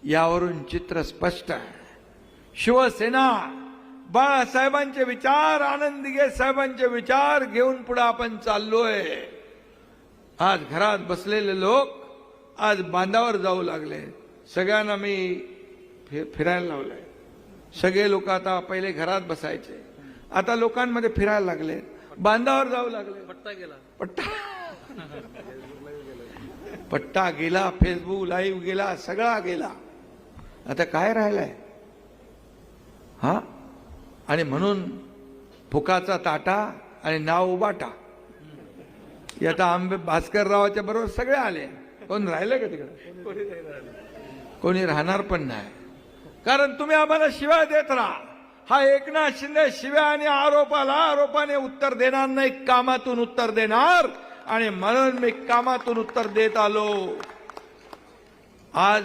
यावरून चित्र स्पष्ट आहे. शिवसेना बाळासाहेबांचे विचार, आनंद दिघे साहेबांचे विचार घेऊन पुढे आपण चाललोय. आज घरात बसलेले लोक आज बांधावर जाऊ लागले. सगळ्यांना मी फिरायला लावलंय. सगळे लोक आता पहिले घरात बसायचे, आता लोकांमध्ये फिरायला लागले, बांधावर जाऊ लागले. पट्टा गेला, फेसबुक लाईव्ह गेला, सगळा गेला. आता काय राहिलाय? हा, आणि म्हणून फुकाचा ताटा आणि नाव उबाटा. आता आंबे भास्कररावाच्या बरोबर सगळे आले. कोण राहिले का तिकडे? कोणी राहणार पण नाही. कारण तुम्ही आम्हाला शिव्या देत राहा. हा एकनाथ शिंदे शिव्या आणि आरोपाने उत्तर देणार नाही, कामातून उत्तर देणार. आणि म्हणून मी कामातून उत्तर देत आलो. आज